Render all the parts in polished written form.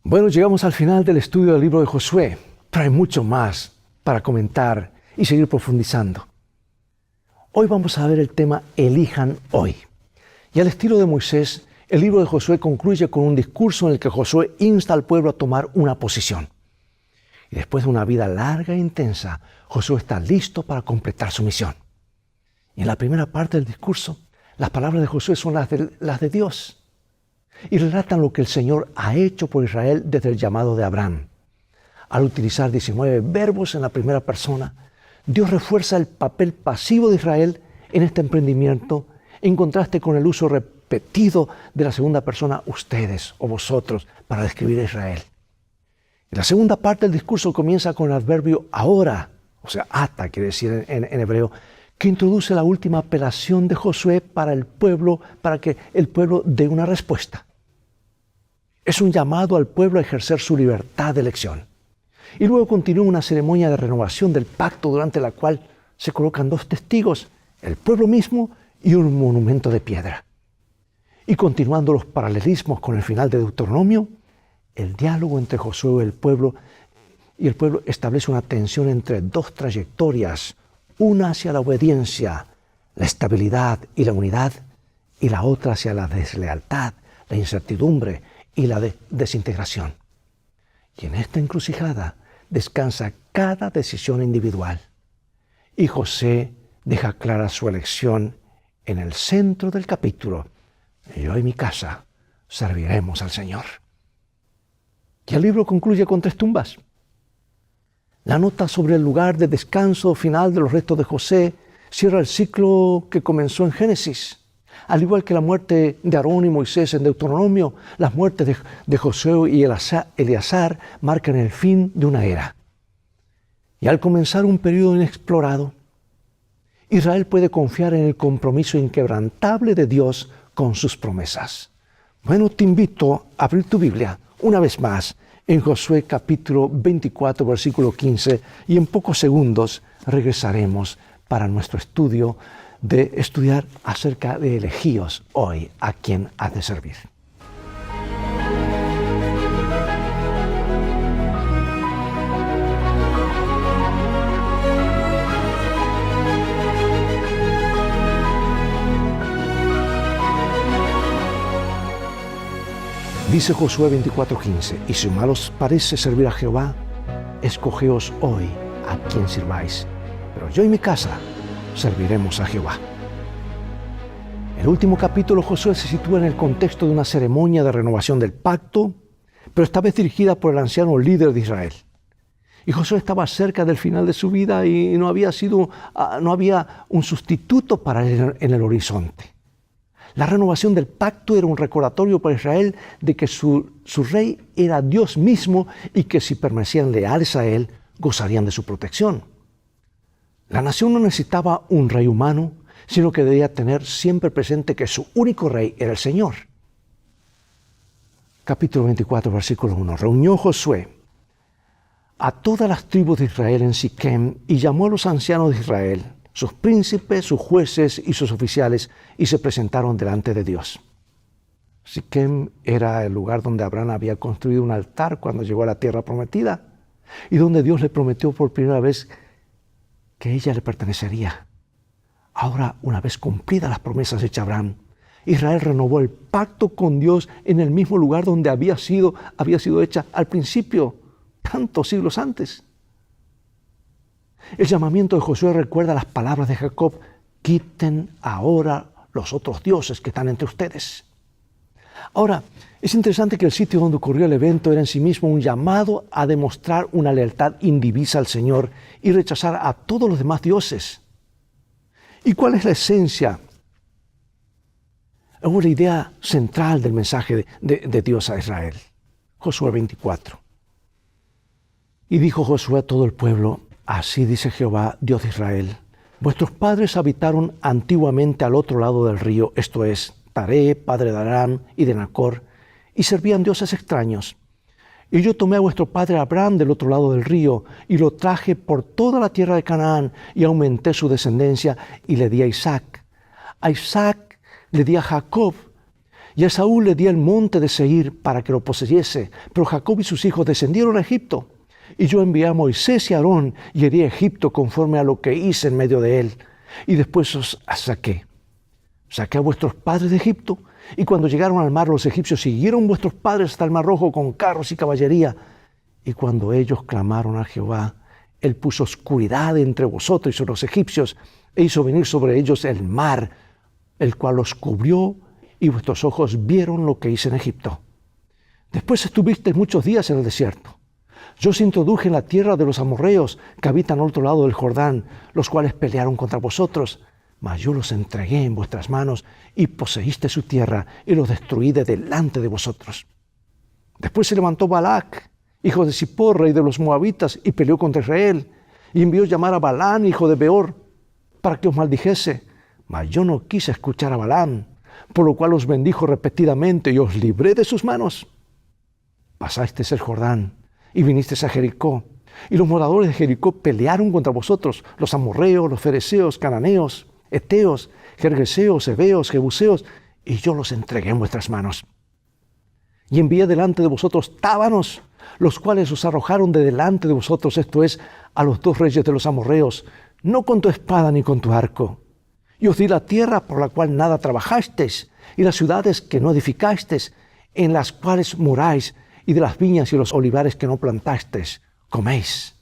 Bueno, llegamos al final del estudio del libro de Josué, pero hay mucho más para comentar y seguir profundizando. Hoy vamos a ver el tema Elijan hoy. Y al estilo de Moisés, el libro de Josué concluye con un discurso en el que Josué insta al pueblo a tomar una posición. Y después de una vida larga e intensa, Josué está listo para completar su misión. Y en la primera parte del discurso, las palabras de Josué son las de Dios. Y relatan lo que el Señor ha hecho por Israel desde el llamado de Abraham. Al utilizar 19 verbos en la primera persona, Dios refuerza el papel pasivo de Israel en este emprendimiento, en contraste con el uso repetido de la segunda persona, ustedes o vosotros, para describir a Israel. Y la segunda parte del discurso comienza con el adverbio ahora, o sea, ata, quiere decir en hebreo, que introduce la última apelación de Josué para el pueblo, para que el pueblo dé una respuesta. Es un llamado al pueblo a ejercer su libertad de elección. Y luego continúa una ceremonia de renovación del pacto durante la cual se colocan dos testigos, el pueblo mismo y un monumento de piedra. Y continuando los paralelismos con el final de Deuteronomio, el diálogo entre Josué y el pueblo establece una tensión entre dos trayectorias, una hacia la obediencia, la estabilidad y la unidad, y la otra hacia la deslealtad, la incertidumbre y la desintegración. Y en esta encrucijada descansa cada decisión individual. Y José deja clara su elección en el centro del capítulo. Yo y mi casa serviremos al Señor. Y el libro concluye con 3 tumbas. La nota sobre el lugar de descanso final de los restos de José cierra el ciclo que comenzó en Génesis. Al igual que la muerte de Aarón y Moisés en Deuteronomio, las muertes de Josué y Eleazar marcan el fin de una era. Y al comenzar un periodo inexplorado, Israel puede confiar en el compromiso inquebrantable de Dios con sus promesas. Bueno, te invito a abrir tu Biblia una vez más en Josué capítulo 24, versículo 15, y en pocos segundos regresaremos para nuestro estudio de estudiar acerca de elegíos hoy a quien has de servir. Dice Josué 24:15, y si mal os parece servir a Jehová, escogeos hoy a quien sirváis, pero yo y mi casa serviremos a Jehová. El último capítulo de Josué se sitúa en el contexto de una ceremonia de renovación del pacto, pero esta vez dirigida por el anciano líder de Israel. Y Josué estaba cerca del final de su vida y no había un sustituto para él en el horizonte. La renovación del pacto era un recordatorio para Israel de que su rey era Dios mismo y que si permanecían leales a él, gozarían de su protección. La nación no necesitaba un rey humano, sino que debía tener siempre presente que su único rey era el Señor. Capítulo 24, versículo 1. Reunió Josué a todas las tribus de Israel en Siquem y llamó a los ancianos de Israel, sus príncipes, sus jueces y sus oficiales, y se presentaron delante de Dios. Siquem era el lugar donde Abraham había construido un altar cuando llegó a la tierra prometida y donde Dios le prometió por primera vez que ella le pertenecería. Ahora, una vez cumplidas las promesas hechas a Abraham, Israel renovó el pacto con Dios en el mismo lugar donde había sido hecha al principio, tantos siglos antes. El llamamiento de Josué recuerda las palabras de Jacob: quiten ahora los otros dioses que están entre ustedes. Ahora, es interesante que el sitio donde ocurrió el evento era en sí mismo un llamado a demostrar una lealtad indivisa al Señor y rechazar a todos los demás dioses. ¿Y cuál es la esencia o la idea central del mensaje de Dios a Israel? Josué 24. Y dijo Josué a todo el pueblo: así dice Jehová, Dios de Israel: vuestros padres habitaron antiguamente al otro lado del río, esto es, Taré, padre de Aram y de Nacor, y servían dioses extraños. Y yo tomé a vuestro padre Abraham del otro lado del río, y lo traje por toda la tierra de Canaán, y aumenté su descendencia, y le di a Isaac. A Isaac le di a Jacob, Y a Esaú le di el monte de Seir para que lo poseyese, pero Jacob y sus hijos descendieron a Egipto. Y yo envié a Moisés y a Aarón y herí a Egipto conforme a lo que hice en medio de él. Y después os saqué. Saqué a vuestros padres de Egipto, y cuando llegaron al mar los egipcios siguieron vuestros padres hasta el mar rojo con carros y caballería. Y cuando ellos clamaron a Jehová, él puso oscuridad entre vosotros y sobre los egipcios, e hizo venir sobre ellos el mar, el cual los cubrió, y vuestros ojos vieron lo que hice en Egipto. Después estuvisteis muchos días en el desierto. Yo os introduje en la tierra de los amorreos que habitan al otro lado del Jordán, los cuales pelearon contra vosotros. Mas yo los entregué en vuestras manos y poseíste su tierra y los destruí de delante de vosotros. Después se levantó Balac, hijo de Zippor, rey de los moabitas, y peleó contra Israel, y envió llamar a Balaam, hijo de Beor, para que os maldijese. Mas yo no quise escuchar a Balaam, por lo cual os bendijo repetidamente y os libré de sus manos. Pasasteis el Jordán y vinisteis a Jericó, y los moradores de Jericó pelearon contra vosotros, los amorreos, los fereceos, cananeos, eteos, gergeseos, heveos, jebuseos, y yo los entregué en vuestras manos. Y envié delante de vosotros tábanos, los cuales os arrojaron de delante de vosotros, esto es, a los 2 reyes de los amorreos, no con tu espada ni con tu arco. Y os di la tierra por la cual nada trabajasteis, y las ciudades que no edificasteis, en las cuales moráis, y de las viñas y los olivares que no plantasteis, coméis.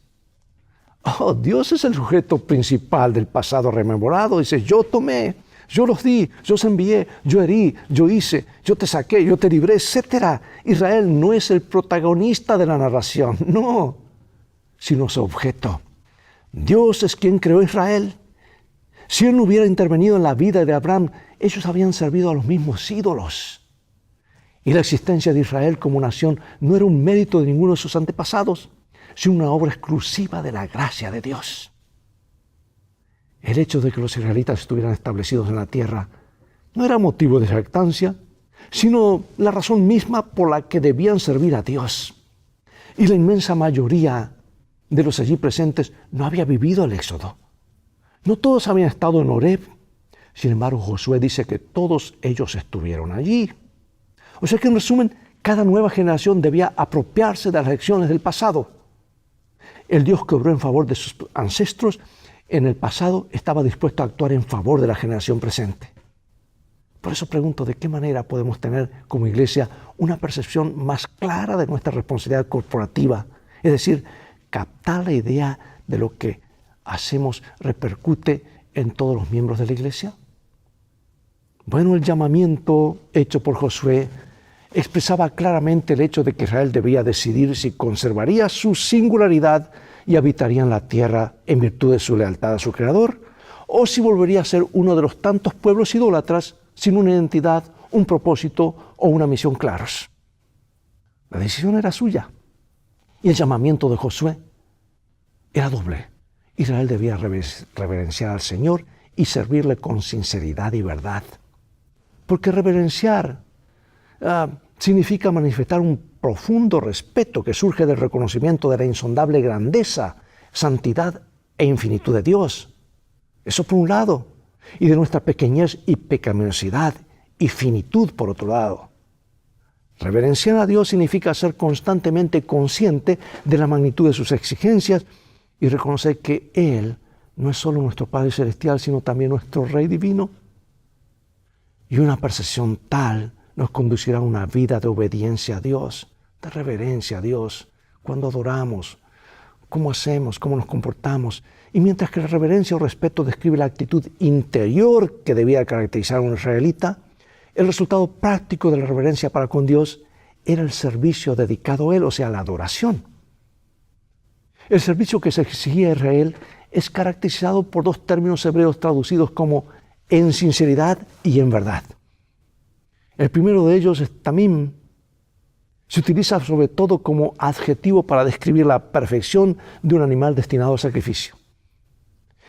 Oh, Dios es el sujeto principal del pasado rememorado. Dice, yo tomé, yo los di, yo os envié, yo herí, yo hice, yo te saqué, yo te libré, etc. Israel no es el protagonista de la narración, no, sino su objeto. Dios es quien creó a Israel. Si Él no hubiera intervenido en la vida de Abraham, ellos habrían servido a los mismos ídolos. Y la existencia de Israel como nación no era un mérito de ninguno de sus antepasados, sino una obra exclusiva de la gracia de Dios. El hecho de que los israelitas estuvieran establecidos en la tierra no era motivo de jactancia, sino la razón misma por la que debían servir a Dios. Y la inmensa mayoría de los allí presentes no había vivido el éxodo. No todos habían estado en Horeb. Sin embargo, Josué dice que todos ellos estuvieron allí. O sea que, en resumen, cada nueva generación debía apropiarse de las lecciones del pasado. El Dios que obró en favor de sus ancestros en el pasado estaba dispuesto a actuar en favor de la generación presente. Por eso pregunto, ¿de qué manera podemos tener como iglesia una percepción más clara de nuestra responsabilidad corporativa? Es decir, captar la idea de lo que hacemos repercute en todos los miembros de la iglesia. Bueno, el llamamiento hecho por Josué expresaba claramente el hecho de que Israel debía decidir si conservaría su singularidad y habitaría en la tierra en virtud de su lealtad a su Creador, o si volvería a ser uno de los tantos pueblos idólatras sin una identidad, un propósito o una misión claros. La decisión era suya. Y el llamamiento de Josué era doble. Israel debía reverenciar al Señor y servirle con sinceridad y verdad. Porque reverenciar significa manifestar un profundo respeto que surge del reconocimiento de la insondable grandeza, santidad e infinitud de Dios. Eso por un lado. Y de nuestra pequeñez y pecaminosidad y finitud por otro lado. Reverenciar a Dios significa ser constantemente consciente de la magnitud de sus exigencias y reconocer que Él no es solo nuestro Padre Celestial, sino también nuestro Rey Divino. Y una percepción tal nos conducirá a una vida de obediencia a Dios, de reverencia a Dios, cuando adoramos, cómo hacemos, cómo nos comportamos. Y mientras que la reverencia o respeto describe la actitud interior que debía caracterizar a un israelita, el resultado práctico de la reverencia para con Dios era el servicio dedicado a Él, o sea, la adoración. El servicio que se exigía a Israel es caracterizado por 2 términos hebreos traducidos como en sinceridad y en verdad. El primero de ellos es tamim. Se utiliza sobre todo como adjetivo para describir la perfección de un animal destinado al sacrificio.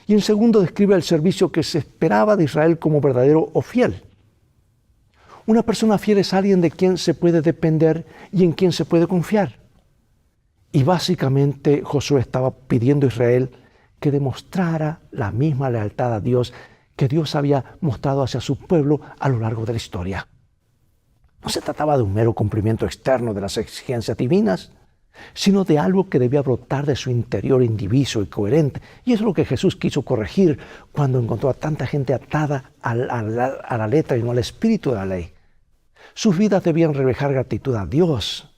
Y en segundo describe el servicio que se esperaba de Israel como verdadero o fiel. Una persona fiel es alguien de quien se puede depender y en quien se puede confiar. Y básicamente Josué estaba pidiendo a Israel que demostrara la misma lealtad a Dios que Dios había mostrado hacia su pueblo a lo largo de la historia. No se trataba de un mero cumplimiento externo de las exigencias divinas, sino de algo que debía brotar de su interior indiviso y coherente. Y eso es lo que Jesús quiso corregir cuando encontró a tanta gente atada a la letra y no al espíritu de la ley. Sus vidas debían reflejar gratitud a Dios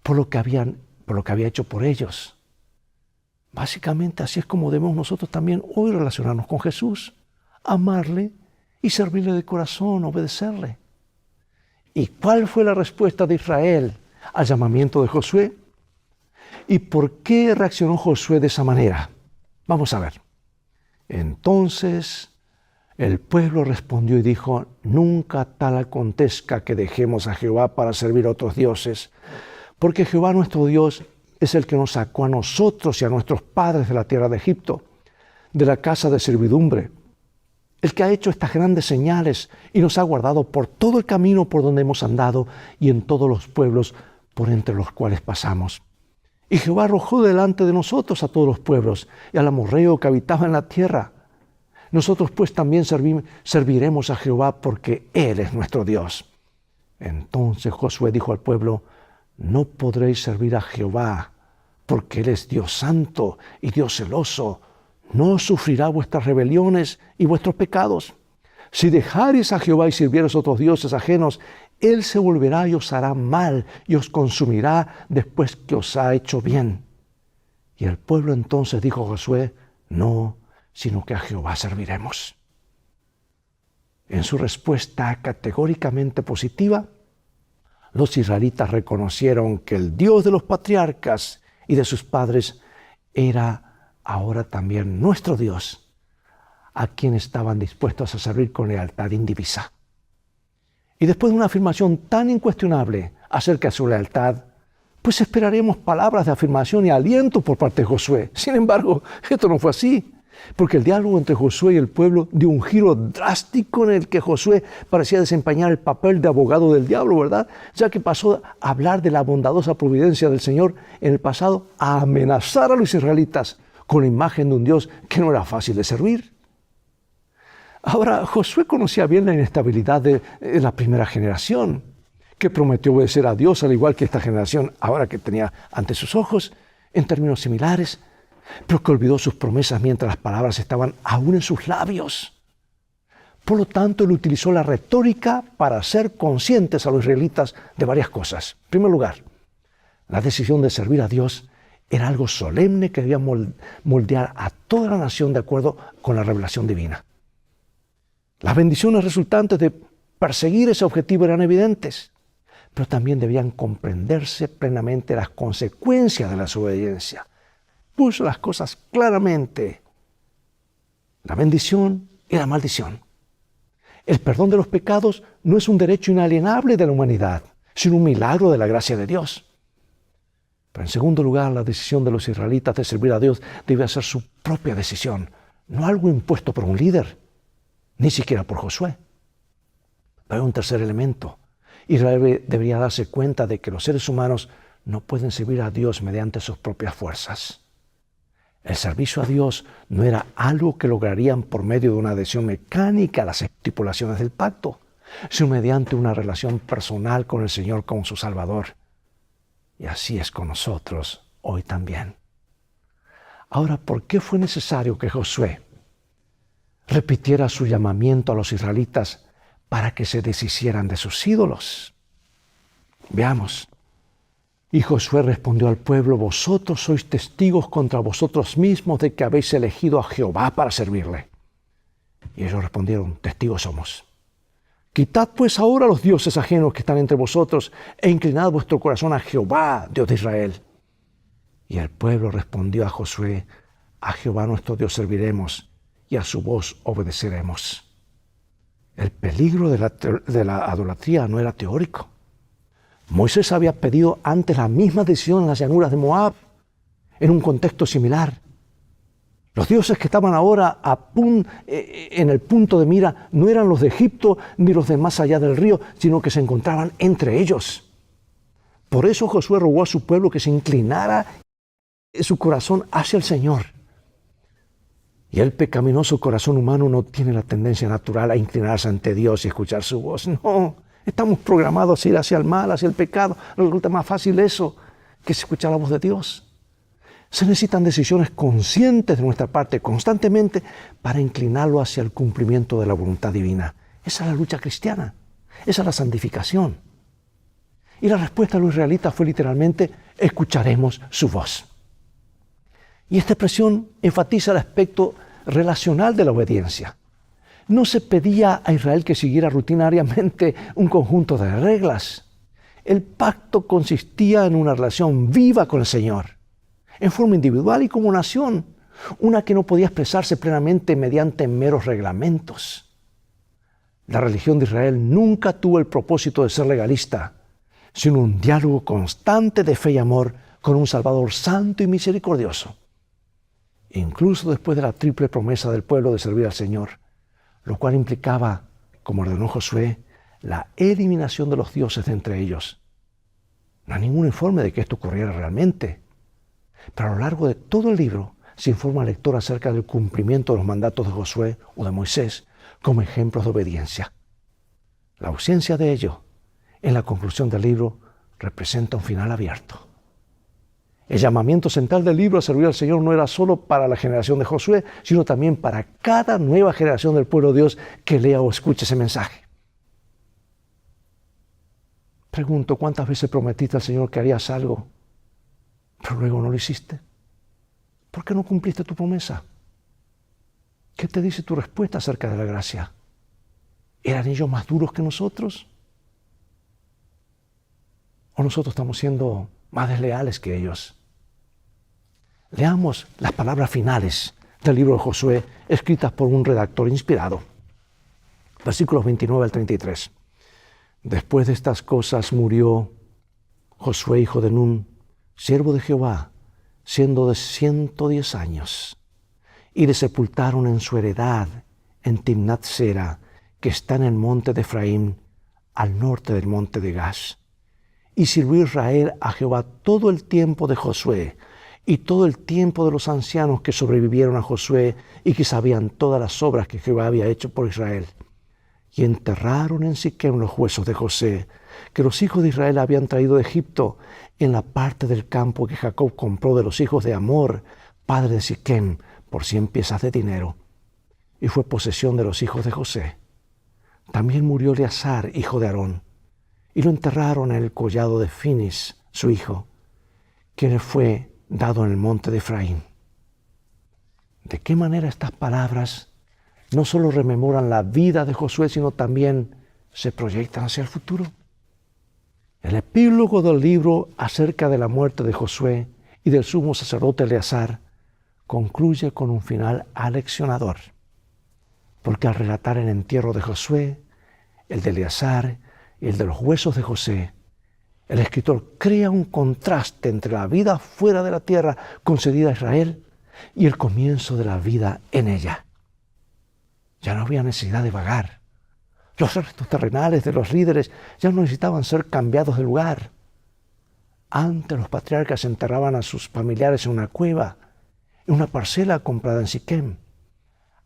por lo que había hecho por ellos. Básicamente así es como debemos nosotros también hoy relacionarnos con Jesús, amarle y servirle de corazón, obedecerle. ¿Y cuál fue la respuesta de Israel al llamamiento de Josué? ¿Y por qué reaccionó Josué de esa manera? Vamos a ver. Entonces el pueblo respondió y dijo: nunca tal acontezca que dejemos a Jehová para servir a otros dioses, porque Jehová nuestro Dios es el que nos sacó a nosotros y a nuestros padres de la tierra de Egipto, de la casa de servidumbre, el que ha hecho estas grandes señales y nos ha guardado por todo el camino por donde hemos andado y en todos los pueblos por entre los cuales pasamos. Y Jehová arrojó delante de nosotros a todos los pueblos y al amorreo que habitaba en la tierra. Nosotros pues también serviremos a Jehová porque Él es nuestro Dios. Entonces Josué dijo al pueblo: no podréis servir a Jehová, porque Él es Dios santo y Dios celoso. No sufrirá vuestras rebeliones y vuestros pecados. Si dejareis a Jehová y sirviereis a otros dioses ajenos, Él se volverá y os hará mal y os consumirá después que os ha hecho bien. Y el pueblo entonces dijo a Josué: no, sino que a Jehová serviremos. En su respuesta categóricamente positiva, los israelitas reconocieron que el Dios de los patriarcas y de sus padres era ahora también nuestro Dios, a quien estaban dispuestos a servir con lealtad indivisa. Y después de una afirmación tan incuestionable acerca de su lealtad, pues esperaremos palabras de afirmación y aliento por parte de Josué. Sin embargo, esto no fue así, porque el diálogo entre Josué y el pueblo dio un giro drástico en el que Josué parecía desempeñar el papel de abogado del diablo, ¿verdad? Ya que pasó a hablar de la bondadosa providencia del Señor en el pasado a amenazar a los israelitas con la imagen de un Dios que no era fácil de servir. Ahora, Josué conocía bien la inestabilidad de la primera generación, que prometió obedecer a Dios al igual que esta generación ahora que tenía ante sus ojos, en términos similares, pero que olvidó sus promesas mientras las palabras estaban aún en sus labios. Por lo tanto, él utilizó la retórica para hacer conscientes a los israelitas de varias cosas. En primer lugar, la decisión de servir a Dios era algo solemne que debía moldear a toda la nación de acuerdo con la revelación divina. Las bendiciones resultantes de perseguir ese objetivo eran evidentes, pero también debían comprenderse plenamente las consecuencias de la desobediencia. Puso las cosas claramente: la bendición y la maldición. El perdón de los pecados no es un derecho inalienable de la humanidad, sino un milagro de la gracia de Dios. Pero en segundo lugar, la decisión de los israelitas de servir a Dios debía ser su propia decisión, no algo impuesto por un líder, ni siquiera por Josué. Pero hay un tercer elemento. Israel debería darse cuenta de que los seres humanos no pueden servir a Dios mediante sus propias fuerzas. El servicio a Dios no era algo que lograrían por medio de una adhesión mecánica a las estipulaciones del pacto, sino mediante una relación personal con el Señor como su Salvador. Y así es con nosotros hoy también. Ahora, ¿por qué fue necesario que Josué repitiera su llamamiento a los israelitas para que se deshicieran de sus ídolos? Veamos. Y Josué respondió al pueblo: vosotros sois testigos contra vosotros mismos de que habéis elegido a Jehová para servirle. Y ellos respondieron: testigos somos. Quitad pues ahora los dioses ajenos que están entre vosotros e inclinad vuestro corazón a Jehová, Dios de Israel. Y el pueblo respondió a Josué: a Jehová nuestro Dios serviremos y a su voz obedeceremos. El peligro de la idolatría no era teórico. Moisés había pedido antes la misma decisión en las llanuras de Moab, en un contexto similar. Los dioses que estaban ahora en el punto de mira no eran los de Egipto ni los de más allá del río, sino que se encontraban entre ellos. Por eso Josué rogó a su pueblo que se inclinara su corazón hacia el Señor. Y el pecaminoso corazón humano no tiene la tendencia natural a inclinarse ante Dios y escuchar su voz. No, Estamos programados a ir hacia el mal, hacia el pecado. Nos resulta más fácil eso que escuchar la voz de Dios. Se necesitan decisiones conscientes de nuestra parte constantemente para inclinarlo hacia el cumplimiento de la voluntad divina. Esa es la lucha cristiana. Esa es la santificación. Y la respuesta de los israelitas fue literalmente: escucharemos su voz. Y esta expresión enfatiza el aspecto relacional de la obediencia. No se pedía a Israel que siguiera rutinariamente un conjunto de reglas. El pacto consistía en una relación viva con el Señor, en forma individual y como nación, una que no podía expresarse plenamente mediante meros reglamentos. La religión de Israel nunca tuvo el propósito de ser legalista, sino un diálogo constante de fe y amor con un Salvador santo y misericordioso. Incluso después de la triple promesa del pueblo de servir al Señor, lo cual implicaba, como ordenó Josué, la eliminación de los dioses de entre ellos. No hay ningún informe de que esto ocurriera realmente, pero a lo largo de todo el libro se informa al lector acerca del cumplimiento de los mandatos de Josué o de Moisés como ejemplos de obediencia. La ausencia de ello en la conclusión del libro representa un final abierto. El llamamiento central del libro a servir al Señor no era solo para la generación de Josué, sino también para cada nueva generación del pueblo de Dios que lea o escuche ese mensaje. Pregunto, ¿cuántas veces prometiste al Señor que harías algo, pero luego no lo hiciste? ¿Por qué no cumpliste tu promesa? ¿Qué te dice tu respuesta acerca de la gracia? ¿Eran ellos más duros que nosotros? ¿O nosotros estamos siendo más desleales que ellos? Leamos las palabras finales del libro de Josué, escritas por un redactor inspirado. Versículos 29 al 33. Después de estas cosas murió Josué, hijo de Nun, siervo de Jehová, siendo de 110 años, y le sepultaron en su heredad en Timnat Sera, que está en el monte de Efraín, al norte del monte de Gash. Y sirvió Israel a Jehová todo el tiempo de Josué y todo el tiempo de los ancianos que sobrevivieron a Josué y que sabían todas las obras que Jehová había hecho por Israel. Y enterraron en Siquem los huesos de José, que los hijos de Israel habían traído de Egipto, en la parte del campo que Jacob compró de los hijos de Amor, padre de Siquem, por 100 piezas de dinero. Y fue posesión de los hijos de José. También murió Eleazar, hijo de Aarón, y lo enterraron en el collado de Finis, su hijo, que le fue dado en el monte de Efraín. ¿De qué manera estas palabras no solo rememoran la vida de Josué, sino también se proyectan hacia el futuro? El epílogo del libro acerca de la muerte de Josué y del sumo sacerdote Eleazar concluye con un final aleccionador, porque al relatar el entierro de Josué, el de Eleazar y el de los huesos de José, el escritor crea un contraste entre la vida fuera de la tierra concedida a Israel y el comienzo de la vida en ella. Ya no había necesidad de vagar. Los restos terrenales de los líderes ya no necesitaban ser cambiados de lugar. Antes los patriarcas enterraban a sus familiares en una cueva, en una parcela comprada en Siquem.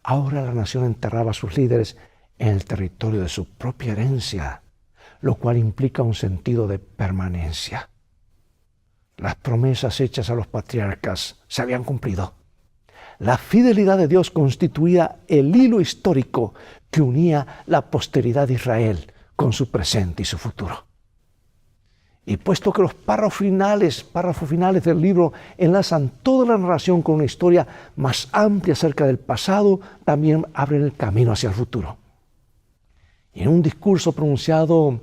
Ahora la nación enterraba a sus líderes en el territorio de su propia herencia, lo cual implica un sentido de permanencia. Las promesas hechas a los patriarcas se habían cumplido. La fidelidad de Dios constituía el hilo histórico que unía la posteridad de Israel con su presente y su futuro. Y puesto que los párrafos finales del libro enlazan toda la narración con una historia más amplia acerca del pasado, también abren el camino hacia el futuro. Y en un discurso pronunciado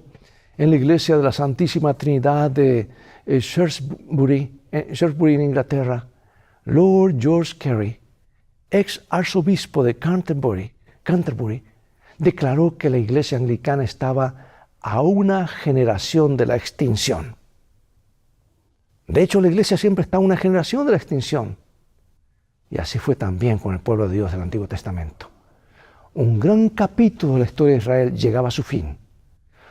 en la iglesia de la Santísima Trinidad de Shrewsbury, en Inglaterra, Lord George Carey, ex arzobispo de Canterbury, declaró que la iglesia anglicana estaba a una generación de la extinción. De hecho, la iglesia siempre está a una generación de la extinción. Y así fue también con el pueblo de Dios del Antiguo Testamento. Un gran capítulo de la historia de Israel llegaba a su fin.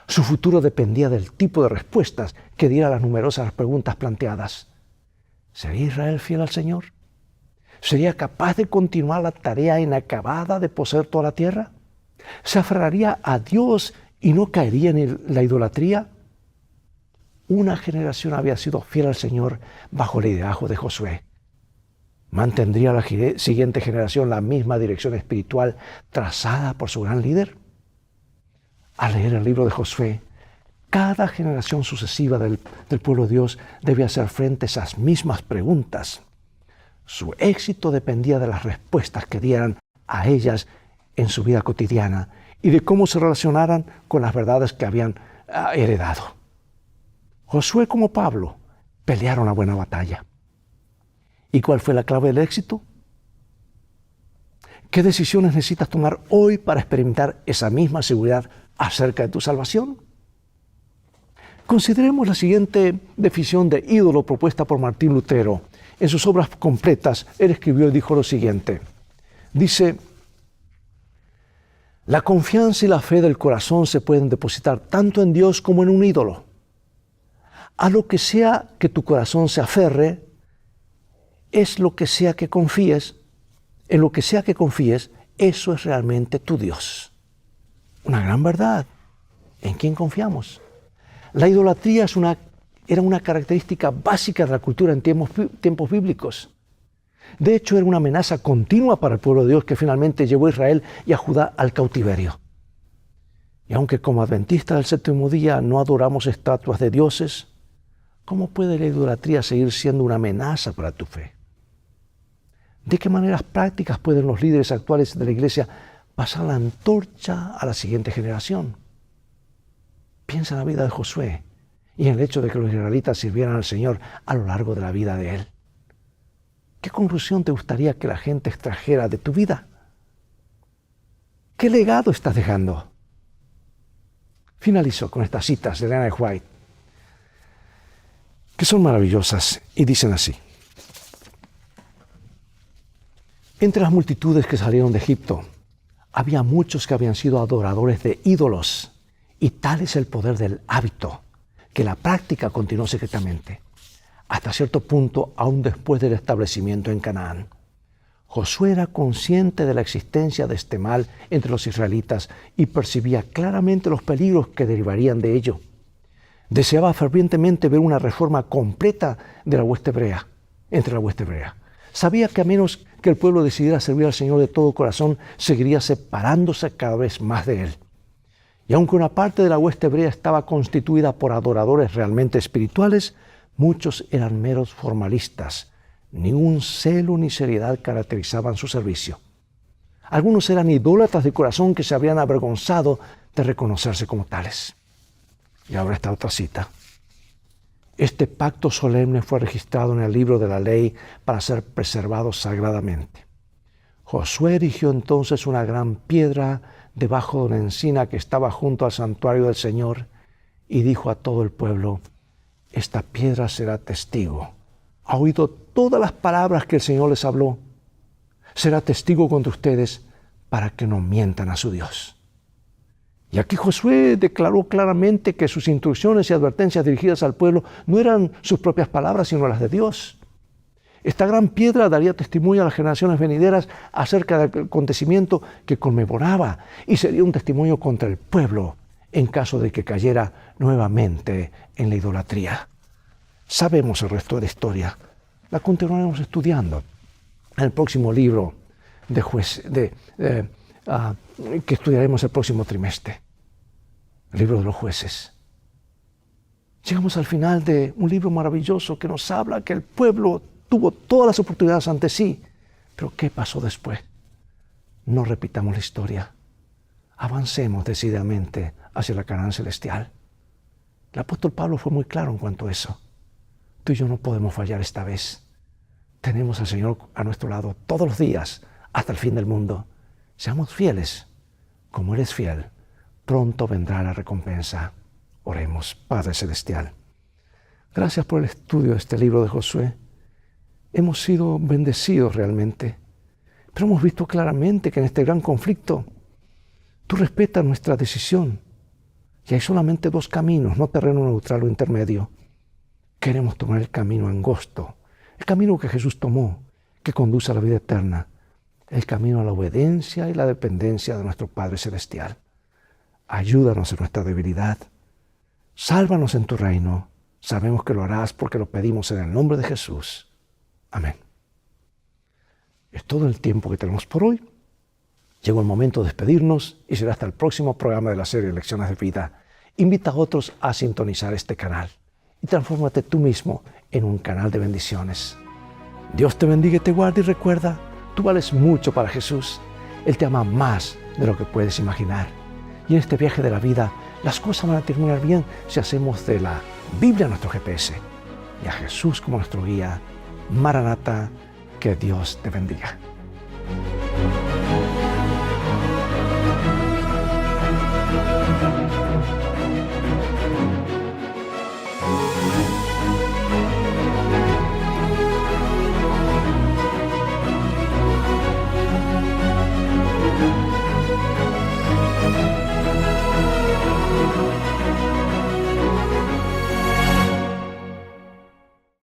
Su futuro dependía del tipo de respuestas que diera a las numerosas preguntas planteadas. ¿Sería Israel fiel al Señor? ¿Sería capaz de continuar la tarea inacabada de poseer toda la tierra? ¿Se aferraría a Dios y no caería en la idolatría. Una generación había sido fiel al Señor bajo el liderazgo de Josué. ¿Mantendría la siguiente generación la misma dirección espiritual trazada por su gran líder? Al leer el libro de Josué, cada generación sucesiva del pueblo de Dios debe hacer frente a esas mismas preguntas. Su éxito dependía de las respuestas que dieran a ellas en su vida cotidiana y de cómo se relacionaran con las verdades que habían heredado. Josué, como Pablo, pelearon la buena batalla. ¿Y cuál fue la clave del éxito? ¿Qué decisiones necesitas tomar hoy para experimentar esa misma seguridad acerca de tu salvación? Consideremos la siguiente definición de ídolo propuesta por Martín Lutero. En sus obras completas, él escribió y dijo lo siguiente. Dice, la confianza y la fe del corazón se pueden depositar tanto en Dios como en un ídolo. A lo que sea que tu corazón se aferre, es lo que sea que confíes, en lo que sea que confíes, eso es realmente tu Dios. Una gran verdad. ¿En quién confiamos? La idolatría era una característica básica de la cultura en tiempos bíblicos. De hecho, era una amenaza continua para el pueblo de Dios que finalmente llevó a Israel y a Judá al cautiverio. Y aunque como adventistas del séptimo día no adoramos estatuas de dioses, ¿cómo puede la idolatría seguir siendo una amenaza para tu fe? ¿De qué maneras prácticas pueden los líderes actuales de la iglesia pasar la antorcha a la siguiente generación? Piensa en la vida de Josué y en el hecho de que los israelitas sirvieran al Señor a lo largo de la vida de él. ¿Qué conclusión te gustaría que la gente extrajera de tu vida? ¿Qué legado estás dejando? Finalizo con estas citas de Ellen White, que son maravillosas y dicen así. Entre las multitudes que salieron de Egipto, había muchos que habían sido adoradores de ídolos, y tal es el poder del hábito, que la práctica continuó secretamente, hasta cierto punto aún después del establecimiento en Canaán. Josué era consciente de la existencia de este mal entre los israelitas y percibía claramente los peligros que derivarían de ello. Deseaba fervientemente ver una reforma completa de la hueste hebrea, entre la hueste hebrea. Sabía que a menos que el pueblo decidiera servir al Señor de todo corazón, seguiría separándose cada vez más de Él. Y aunque una parte de la hueste hebrea estaba constituida por adoradores realmente espirituales, muchos eran meros formalistas. Ningún celo ni seriedad caracterizaban su servicio. Algunos eran idólatras de corazón que se habrían avergonzado de reconocerse como tales. Y ahora esta otra cita. Este pacto solemne fue registrado en el libro de la ley para ser preservado sagradamente. Josué erigió entonces una gran piedra debajo de una encina que estaba junto al santuario del Señor y dijo a todo el pueblo, esta piedra será testigo. Ha oído todas las palabras que el Señor les habló. Será testigo contra ustedes para que no mientan a su Dios. Y aquí Josué declaró claramente que sus instrucciones y advertencias dirigidas al pueblo no eran sus propias palabras, sino las de Dios. Esta gran piedra daría testimonio a las generaciones venideras acerca del acontecimiento que conmemoraba y sería un testimonio contra el pueblo en caso de que cayera nuevamente en la idolatría. Sabemos el resto de la historia. La continuaremos estudiando en el próximo libro que estudiaremos el próximo trimestre, el libro de los jueces. Llegamos al final de un libro maravilloso que nos habla que el pueblo tuvo todas las oportunidades ante sí, pero ¿qué pasó después? No repitamos la historia. Avancemos decididamente hacia la Canaán celestial. El apóstol Pablo fue muy claro en cuanto a eso. Tú y yo no podemos fallar esta vez. Tenemos al Señor a nuestro lado todos los días hasta el fin del mundo. Seamos fieles. Como Él es fiel, pronto vendrá la recompensa. Oremos, Padre Celestial. Gracias por el estudio de este libro de Josué. Hemos sido bendecidos realmente, pero hemos visto claramente que en este gran conflicto tú respetas nuestra decisión y hay solamente dos caminos, no terreno neutral o intermedio. Queremos tomar el camino angosto, el camino que Jesús tomó, que conduce a la vida eterna, el camino a la obediencia y la dependencia de nuestro Padre Celestial. Ayúdanos en nuestra debilidad. Sálvanos en tu reino. Sabemos que lo harás porque lo pedimos en el nombre de Jesús. Amén. Es todo el tiempo que tenemos por hoy. Llegó el momento de despedirnos y será hasta el próximo programa de la serie Lecciones de Vida. Invita a otros a sintonizar este canal y transfórmate tú mismo en un canal de bendiciones. Dios te bendiga y te guarde y recuerda, tú vales mucho para Jesús. Él te ama más de lo que puedes imaginar. Y en este viaje de la vida, las cosas van a terminar bien si hacemos de la Biblia nuestro GPS y a Jesús como nuestro guía. Maranata, que Dios te bendiga.